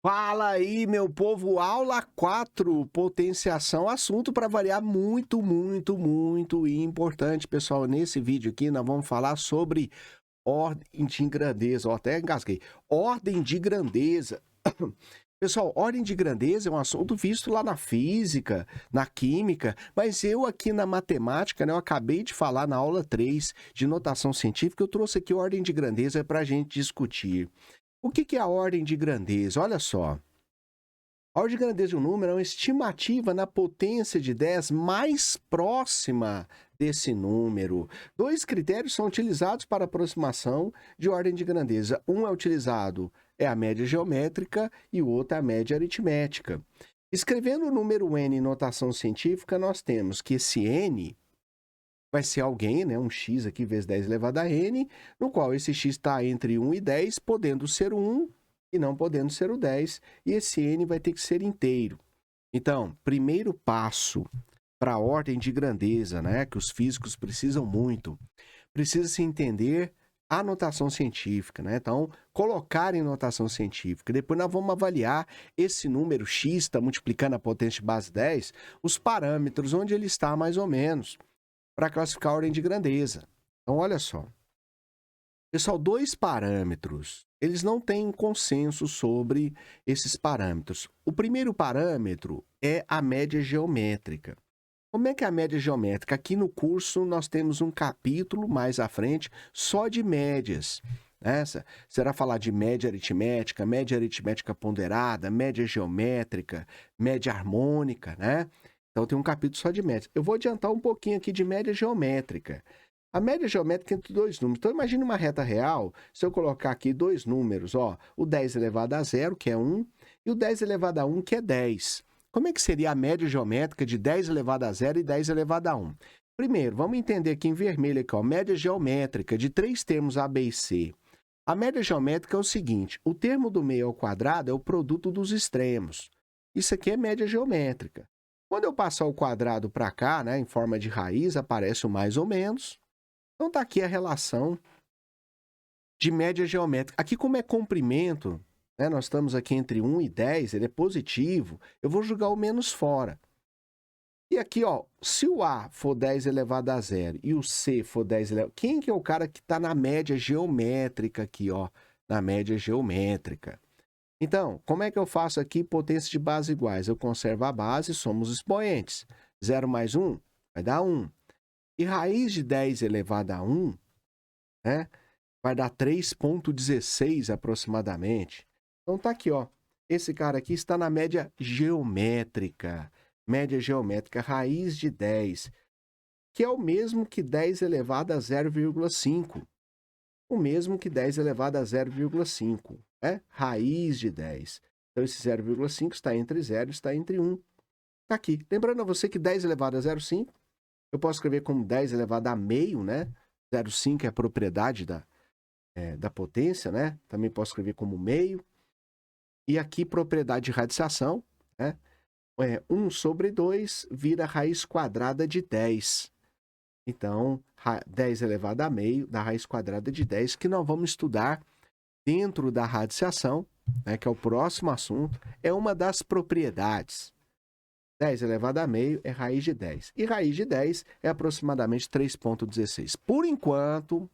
Fala aí, meu povo, aula 4, potenciação, assunto para variar muito importante, pessoal. Nesse vídeo aqui nós vamos falar sobre ordem de grandeza, ó, até engasguei. Ordem de grandeza. Pessoal, ordem de grandeza é um assunto visto lá na física, na química, mas eu aqui na matemática, né, eu acabei de falar na aula 3 de notação científica, eu trouxe aqui ordem de grandeza para a gente discutir. O que é a ordem de grandeza? Olha só. A ordem de grandeza de um número é uma estimativa na potência de 10 mais próxima desse número. Dois critérios são utilizados para aproximação de ordem de grandeza. Um é utilizado, é a média geométrica, e o outro é a média aritmética. Escrevendo o número n em notação científica, nós temos que esse n vai ser alguém, né, um x aqui vezes 10 elevado a n, no qual esse x está entre 1 e 10, podendo ser o 1 e não podendo ser o 10, e esse n vai ter que ser inteiro. Então, primeiro passo para a ordem de grandeza, né, que os físicos precisam muito, precisa-se entender a notação científica, né? Então, colocar em notação científica. Depois nós vamos avaliar esse número x, está multiplicando a potência de base 10, os parâmetros, onde ele está mais ou menos, para classificar a ordem de grandeza. Então, olha só. Pessoal, dois parâmetros, eles não têm consenso sobre esses parâmetros. O primeiro parâmetro é a média geométrica. Como é que é a média geométrica? Aqui no curso nós temos um capítulo mais à frente só de médias. Essa será falar de média aritmética ponderada, média geométrica, média harmônica, né? Então tem um capítulo só de médias. Eu vou adiantar um pouquinho aqui de média geométrica. A média geométrica entre dois números. Então, imagine uma reta real, se eu colocar aqui dois números, ó, o 10 elevado a 0, que é 1, e o 10 elevado a 1, que é 10. Como é que seria a média geométrica de 10 elevado a 0 e 10 elevado a 1? Primeiro, vamos entender aqui em vermelho, aqui, ó, média geométrica de três termos A, B e C. A média geométrica é o seguinte, o termo do meio ao quadrado é o produto dos extremos. Isso aqui é média geométrica. Quando eu passar o quadrado para cá, né, em forma de raiz, aparece o mais ou menos. Então, está aqui a relação de média geométrica. Aqui, como é comprimento, né, nós estamos aqui entre 1 e 10, ele é positivo, eu vou jogar o menos fora. E aqui, ó, se o A for 10 elevado a 0 e o C for 10 elevado... Quem que é o cara que está na média geométrica aqui, ó? Na média geométrica. Então, como é que eu faço aqui potências de base iguais? Eu conservo a base, somos expoentes. 0 mais 1 vai dar 1. E raiz de 10 elevado a 1, né, vai dar 3,16 aproximadamente. Então tá aqui, ó. Esse cara aqui está na média geométrica. Média geométrica, raiz de 10, que é o mesmo que 10 elevado a 0,5. O mesmo que 10 elevado a 0,5, né? Raiz de 10. Então esse 0,5 está entre 0 e está entre 1. Tá aqui. Lembrando a você que 10 elevado a 0,5, eu posso escrever como 10 elevado a meio, né? 0,5 é a propriedade da potência, né? Também posso escrever como meio. E aqui, propriedade de radiação, né? 1 sobre 2 vira raiz quadrada de 10. Então, 10 elevado a meio da raiz quadrada de 10, que nós vamos estudar dentro da radiação, né? Que é o próximo assunto, é uma das propriedades. 10 elevado a meio é raiz de 10. E raiz de 10 é aproximadamente 3,16. Por enquanto,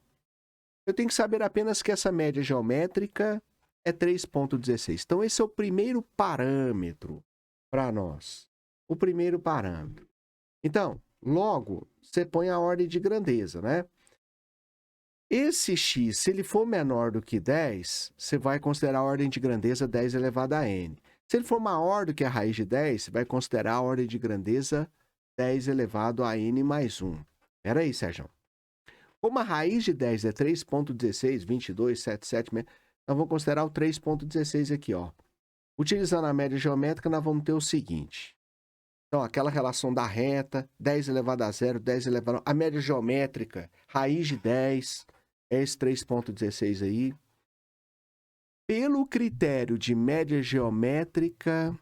eu tenho que saber apenas que essa média geométrica é 3,16. Então, esse é o primeiro parâmetro para nós. O primeiro parâmetro. Então, logo, você põe a ordem de grandeza, né? Esse x, se ele for menor do que 10, você vai considerar a ordem de grandeza 10 elevado a n. Se ele for maior do que a raiz de 10, você vai considerar a ordem de grandeza 10 elevado a n mais 1. Espera aí, Sérgio. Como a raiz de 10 é 3,16, 22, 77, nós vamos considerar o 3,16 aqui, ó. Utilizando a média geométrica, nós vamos ter o seguinte. Então, aquela relação da reta, 10 elevado a 0, 10 elevado a... A média geométrica, raiz de 10, é esse 3,16 aí. Pelo critério de média geométrica,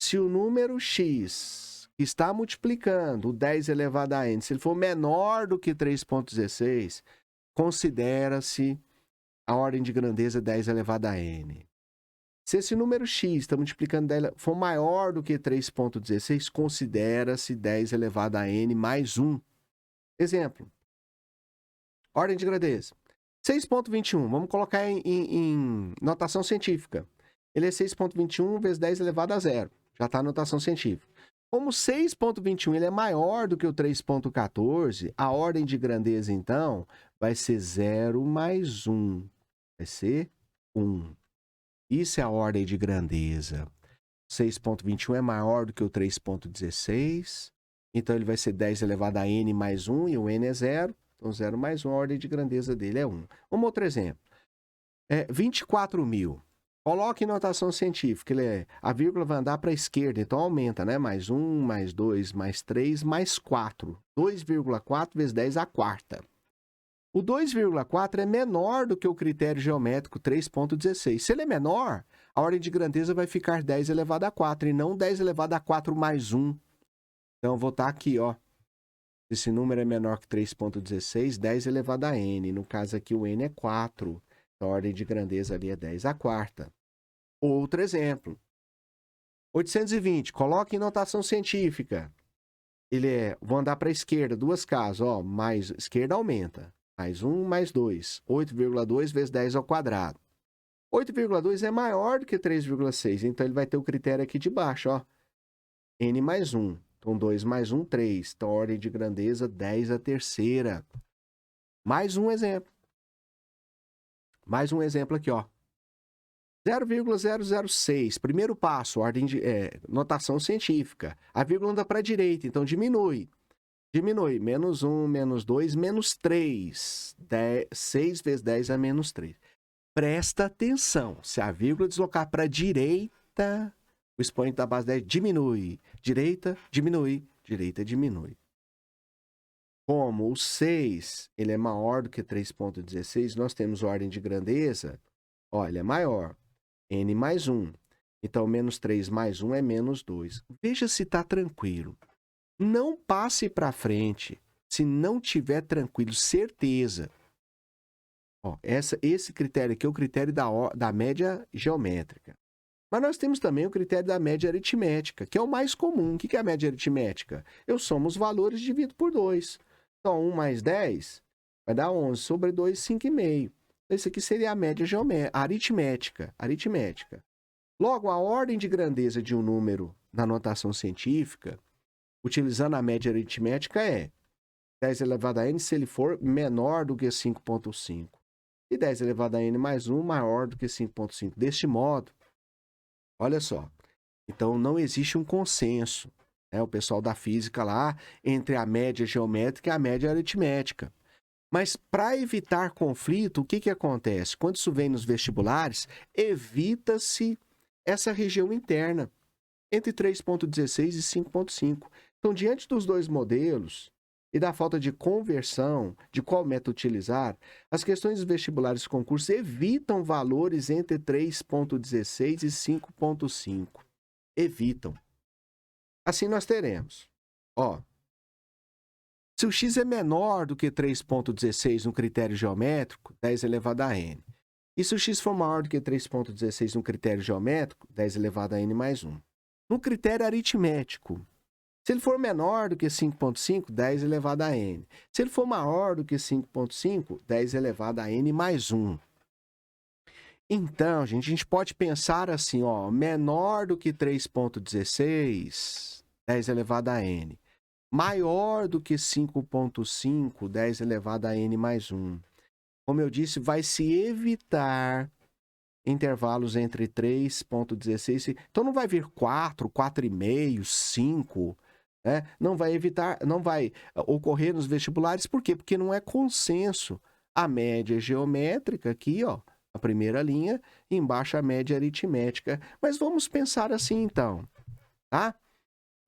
se o número x que está multiplicando o 10 elevado a n, se ele for menor do que 3,16, considera-se a ordem de grandeza 10 elevado a n. Se esse número x, está multiplicando 10, for maior do que 3,16, considera-se 10 elevado a n mais 1. Exemplo. Ordem de grandeza. 6,21. Vamos colocar em notação científica. Ele é 6,21 vezes 10 elevado a 0. Já está a notação científica. Como 6,21 ele é maior do que o 3,14, a ordem de grandeza, então, vai ser 0 mais 1. Vai ser 1. Isso é a ordem de grandeza. 6,21 é maior do que o 3,16. Então, ele vai ser 10 elevado a n mais 1, e o n é 0. Então, 0 mais 1, a ordem de grandeza dele é 1. Vamos outro exemplo. 24.000. Coloque em notação científica. A vírgula vai andar para a esquerda, então aumenta, né? Mais 1, mais 2, mais 3, mais 4. 2,4 vezes 10 a quarta. O 2,4 é menor do que o critério geométrico 3,16. Se ele é menor, a ordem de grandeza vai ficar 10 elevado a 4 e não 10 elevado a 4 mais 1. Então, eu vou estar aqui, ó. Esse número é menor que 3,16, 10 elevado a n. No caso aqui, o n é 4. A ordem de grandeza ali é 10 à quarta. Outro exemplo. 820. Coloque em notação científica. Vou andar para a esquerda, duas casas. Ó, mais esquerda aumenta. Mais 1, mais 2. 8,2 vezes 10 ao quadrado. 8,2 é maior do que 3,6. Então, ele vai ter o critério aqui de baixo. Ó. N mais 1. Então, 2 mais 1, 3. Então, ordem de grandeza, 10 à terceira. Mais um exemplo. Mais um exemplo aqui, ó. 0,006. Primeiro passo, ordem de notação científica. A vírgula anda para a direita, então diminui. Diminui. Menos 1, menos 2, menos 3. 6 vezes 10 é menos 3. Presta atenção. Se a vírgula deslocar para a direita, o expoente da base 10 diminui. Direita, diminui. Direita, diminui. Como o 6 ele é maior do que 3,16, nós temos ordem de grandeza, ó, ele é maior, n mais 1. Então, menos 3 mais 1 é menos 2. Veja se está tranquilo. Não passe para frente se não tiver tranquilo, certeza. Ó, esse critério aqui é o critério da média geométrica. Mas nós temos também o critério da média aritmética, que é o mais comum. O que é a média aritmética? Eu somo os valores e divido por 2. Então, 1 mais 10 vai dar 11 sobre 2, 5,5. Esse aqui seria a média aritmética. Logo, a ordem de grandeza de um número na notação científica, utilizando a média aritmética, é 10 elevado a n se ele for menor do que 5,5. E 10 elevado a n mais 1 maior do que 5,5. Deste modo, olha só, então não existe um consenso. O pessoal da física lá, entre a média geométrica e a média aritmética. Mas, para evitar conflito, o que acontece? Quando isso vem nos vestibulares, evita-se essa região interna, entre 3,16 e 5,5. Então, diante dos dois modelos e da falta de conversão de qual método utilizar, as questões dos vestibulares de concurso evitam valores entre 3,16 e 5,5. Evitam. Assim nós teremos, ó, se o x é menor do que 3,16 no critério geométrico, 10 elevado a n. E se o x for maior do que 3,16 no critério geométrico, 10 elevado a n mais 1. No critério aritmético, se ele for menor do que 5,5, 10 elevado a n. Se ele for maior do que 5,5, 10 elevado a n mais 1. Então, gente, a gente pode pensar assim, ó, menor do que 3,16, 10 elevado a n. Maior do que 5,5, 10 elevado a n mais 1. Como eu disse, vai se evitar intervalos entre 3,16. Então, não vai vir 4, 4,5, 5. Né? Não vai ocorrer nos vestibulares. Por quê? Porque não é consenso. A média geométrica aqui, ó, a primeira linha, e embaixo a média aritmética. Mas vamos pensar assim, então. Tá?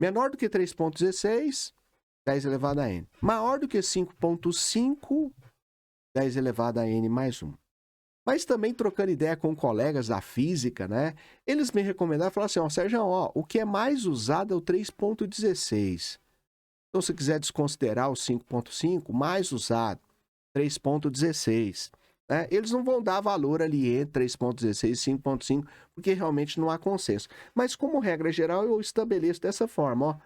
Menor do que 3,16, 10 elevado a n. Maior do que 5,5, 10 elevado a n mais 1. Mas também trocando ideia com colegas da física, né? Eles me recomendaram, falaram assim, ó, Sérgio, ó, o que é mais usado é o 3,16. Então, se quiser desconsiderar o 5,5, mais usado, 3,16. né? Eles não vão dar valor ali entre 3.16 e 5.5, porque realmente não há consenso. Mas como regra geral, eu estabeleço dessa forma, ó.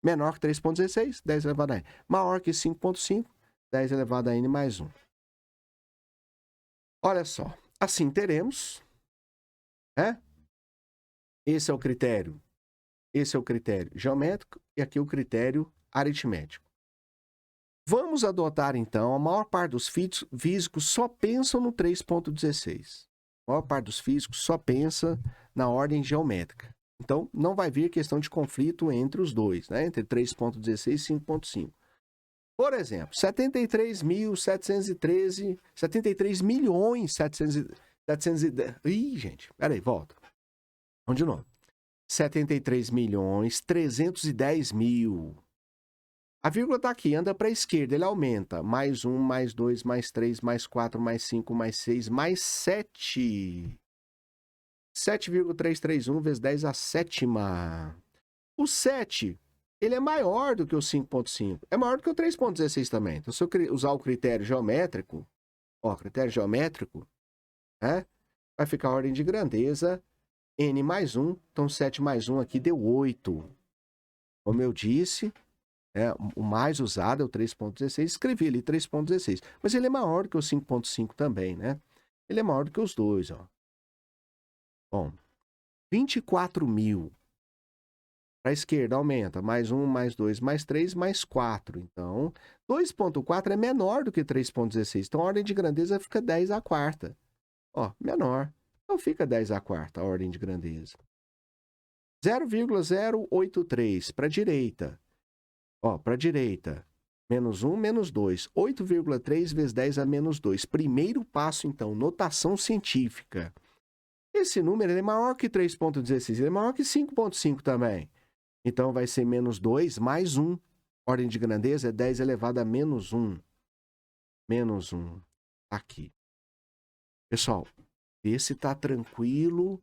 Menor que 3.16, 10 elevado a n. Maior que 5.5, 10 elevado a n mais 1. Olha só, assim teremos, né? Esse é o critério. Esse é o critério geométrico e aqui o critério aritmético. Vamos adotar, então, a maior parte dos físicos só pensam no 3.16. A maior parte dos físicos só pensa na ordem geométrica. Então, não vai vir questão de conflito entre os dois, né? Entre 3.16 e 5.5. Por exemplo, 73.713, 73 milhões 710. Ih, gente, peraí, volta. Vamos de novo. 73 milhões 310 mil. A vírgula está aqui, anda para a esquerda, ele aumenta. Mais 1, mais 2, mais 3, mais 4, mais 5, mais 6, mais 7. 7,331 vezes 10 a sétima. O 7, ele é maior do que o 5.5. É maior do que o 3.16 também. Então, se eu usar o critério geométrico, né, vai ficar a ordem de grandeza n mais 1. Então, 7 mais 1 aqui deu 8. Como eu disse, o mais usado é o 3.16. Escrevi ali 3.16. Mas ele é maior do que o 5.5 também, né? Ele é maior do que os dois, ó. Bom, 24 mil. Para a esquerda aumenta, mais 1, mais 2, mais 3, mais 4. Então, 2.4 é menor do que 3.16. Então, a ordem de grandeza fica 10 à quarta. Ó, menor. Então, fica 10 à quarta a ordem de grandeza. 0,083 para a direita. Ó, para a direita. Menos 1, menos 2. 8,3 vezes 10 a menos 2. Primeiro passo, então, notação científica. Esse número é maior que 3.16. Ele é maior que 5.5 também. Então, vai ser menos 2 mais 1. Ordem de grandeza é 10 elevado a menos 1. Menos 1. Aqui. Pessoal, vê se está tranquilo,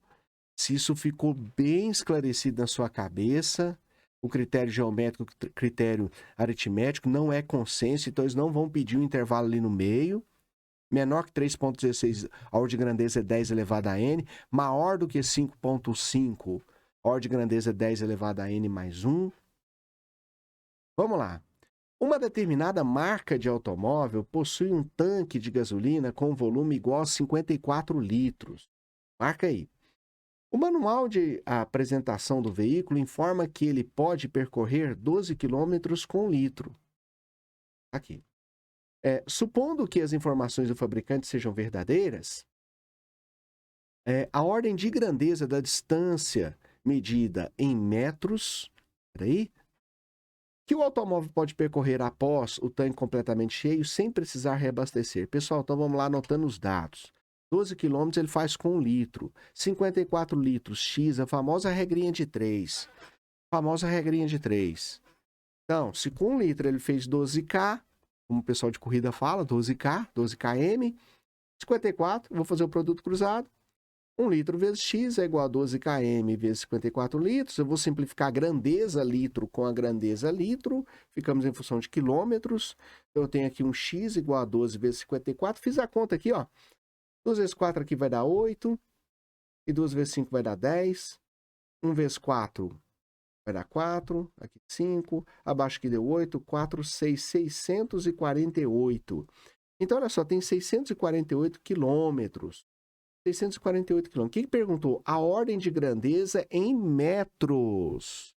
se isso ficou bem esclarecido na sua cabeça. O critério geométrico, o critério aritmético não é consenso, então eles não vão pedir um intervalo ali no meio. Menor que 3.16, a ordem de grandeza é 10 elevado a n. Maior do que 5.5, a ordem de grandeza é 10 elevado a n mais 1. Vamos lá. Uma determinada marca de automóvel possui um tanque de gasolina com volume igual a 54 litros. Marca aí. O manual de apresentação do veículo informa que ele pode percorrer 12 km com litro. Aqui. Supondo que as informações do fabricante sejam verdadeiras, a ordem de grandeza da distância medida em metros, que o automóvel pode percorrer após o tanque completamente cheio sem precisar reabastecer. Pessoal, então vamos lá anotando os dados. 12 km ele faz com 1 litro. 54 litros, X, a famosa regrinha de 3. Famosa regrinha de 3. Então, se com 1 litro ele fez 12K, como o pessoal de corrida fala, 12K, 12 km, 54, vou fazer o produto cruzado. 1 litro vezes X é igual a 12 km vezes 54 litros. Eu vou simplificar a grandeza litro com a grandeza litro. Ficamos em função de quilômetros. Eu tenho aqui um X igual a 12 vezes 54. Fiz a conta aqui, ó. 2 vezes 4 aqui vai dar 8. E 2 vezes 5 vai dar 10. 1 vezes 4 vai dar 4. Aqui 5. Abaixo aqui deu 8. 4, 6, 648. Então, olha só, tem 648 quilômetros. 648 quilômetros. Quem perguntou? A ordem de grandeza em metros.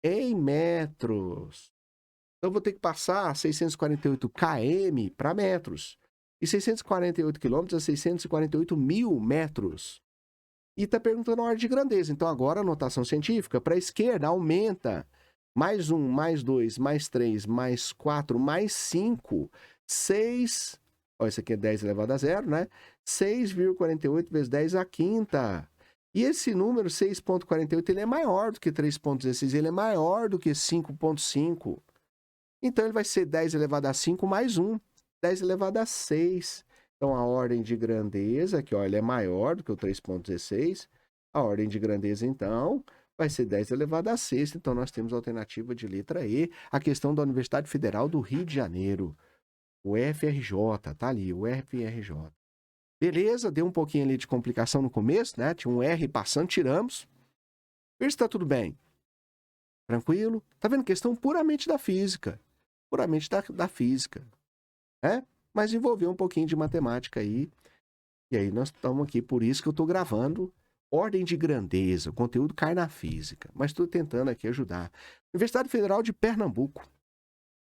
Em metros. Então, eu vou ter que passar 648 km para metros. E 648 quilômetros é 648 mil metros. E está perguntando a ordem de grandeza. Então, agora a notação científica, para a esquerda, aumenta. Mais 1, mais 2, mais 3, mais 4, mais 5, 6... Ó, isso aqui é 10 elevado a 0, né? 6,48 vezes 10 à quinta. E esse número, 6,48, ele é maior do que 3,16, ele é maior do que 5,5. Então, ele vai ser 10 elevado a 5 mais 1, 10 elevado a 6. Então, a ordem de grandeza, aqui, ó, ele é maior do que o 3,16. A ordem de grandeza, então, vai ser 10 elevado a 6. Então, nós temos a alternativa de letra E, a questão da Universidade Federal do Rio de Janeiro. O FRJ, tá ali, o FRJ. Beleza, deu um pouquinho ali de complicação no começo, né? Tinha um R passando, tiramos. Vê se tá tudo bem. Tranquilo? Tá vendo? Questão puramente da física. Puramente da física. Né? Mas envolveu um pouquinho de matemática aí. E aí nós estamos aqui, por isso que eu estou gravando. Ordem de grandeza, o conteúdo cai na física. Mas estou tentando aqui ajudar. Universidade Federal de Pernambuco.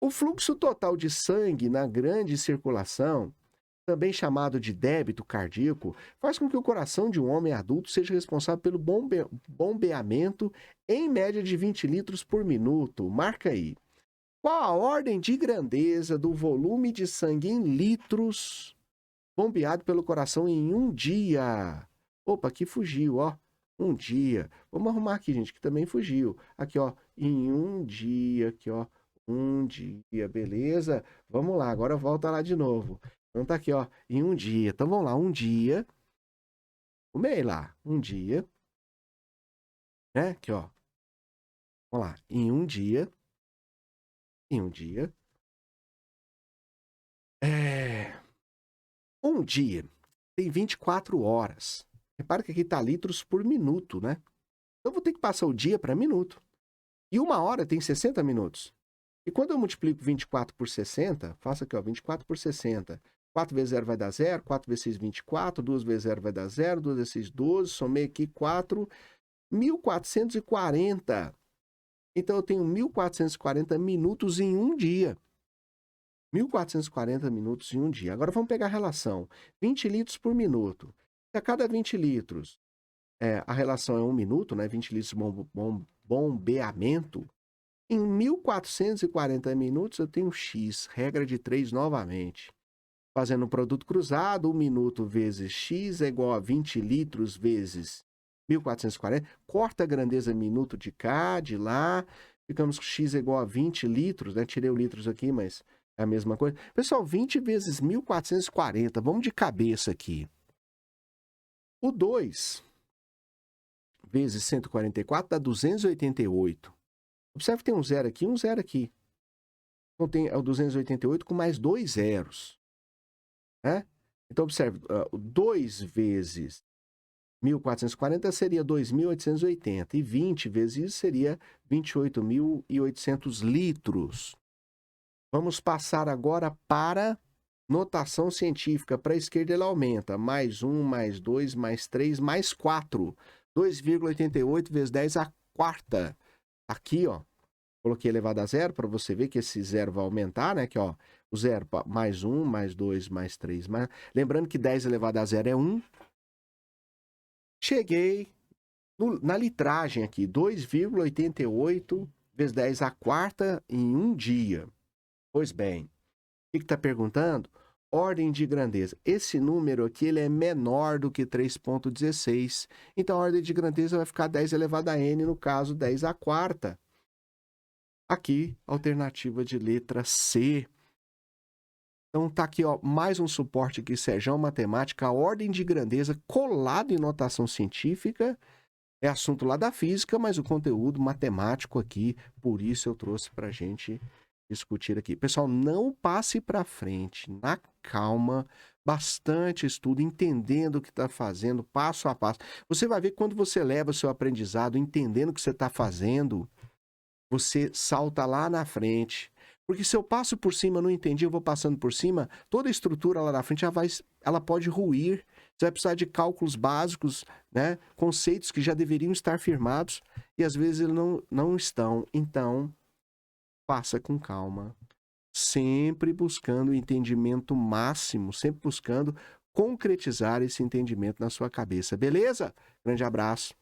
O fluxo total de sangue na grande circulação, também chamado de débito cardíaco, faz com que o coração de um homem adulto seja responsável pelo bombeamento em média de 20 litros por minuto. Marca aí. Qual a ordem de grandeza do volume de sangue em litros bombeado pelo coração em um dia? Opa, aqui fugiu, ó. Um dia. Vamos arrumar aqui, gente, que também fugiu. Aqui, ó. Em um dia, aqui, ó. Um dia, beleza? Vamos lá, agora volta lá de novo. Então tá aqui, ó. Em um dia. Então vamos lá, um dia. Comei lá. Um dia. Né? Aqui, ó. Vamos lá. Em um dia. Em um dia. Um dia tem 24 horas. Repara que aqui está litros por minuto, né? Então, eu vou ter que passar o dia para minuto. E uma hora tem 60 minutos. E quando eu multiplico 24 por 60, faço aqui, ó, 24 por 60. 4 vezes 0 vai dar 0, 4 vezes 6, 24, 2 vezes 0 vai dar 0, 2 vezes 6, 12, somei aqui 4, 1440. Então, eu tenho 1440 minutos em um dia. 1440 minutos em um dia. Agora vamos pegar a relação. 20 litros por minuto. Se a cada 20 litros, a relação é 1 minuto, né? 20 litros de bombeamento. Em 1440 minutos eu tenho X, regra de 3 novamente. Fazendo um produto cruzado, 1 minuto vezes X é igual a 20 litros vezes 1440. Corta a grandeza minuto de cá, de lá. Ficamos com X é igual a 20 litros, né? Tirei o litros aqui, mas é a mesma coisa. Pessoal, 20 vezes 1440. Vamos de cabeça aqui. O 2 vezes 144 dá 288. Observe que tem um zero aqui e um zero aqui. Então tem o 288 com mais 2 zeros. Né? Então observe, 2 vezes 1440 seria 2.880. E 20 vezes isso seria 28.800 litros. Vamos passar agora para notação científica. Para a esquerda ele aumenta. Mais 1, mais 2, mais 3, mais 4. 2,88 vezes 10 a quarta. Aqui, ó, coloquei elevado a zero para você ver que esse zero vai aumentar, né? Aqui, ó, o zero, mais 1, mais 2, mais 3. Mais... Lembrando que 10 elevado a zero é 1. Cheguei na litragem aqui. 2,88 vezes 10 a quarta em um dia. Pois bem, o que está perguntando? Ordem de grandeza. Esse número aqui ele é menor do que 3,16. Então, a ordem de grandeza vai ficar 10 elevado a n, no caso, 10 a quarta. Aqui, alternativa de letra C. Então, tá aqui, ó, mais um suporte aqui, Serjão Matemática. A ordem de grandeza colado em notação científica. É assunto lá da física, mas o conteúdo matemático aqui, por isso eu trouxe para a gente discutir aqui. Pessoal, não passe para frente, na calma, bastante estudo, entendendo o que está fazendo, passo a passo. Você vai ver que quando você leva o seu aprendizado, entendendo o que você está fazendo, você salta lá na frente. Porque se eu passo por cima, não entendi, eu vou passando por cima, toda a estrutura lá na frente ela pode ruir. Você vai precisar de cálculos básicos, né? Conceitos que já deveriam estar firmados e às vezes não estão. Então, faça com calma, sempre buscando o entendimento máximo, sempre buscando concretizar esse entendimento na sua cabeça, beleza? Grande abraço.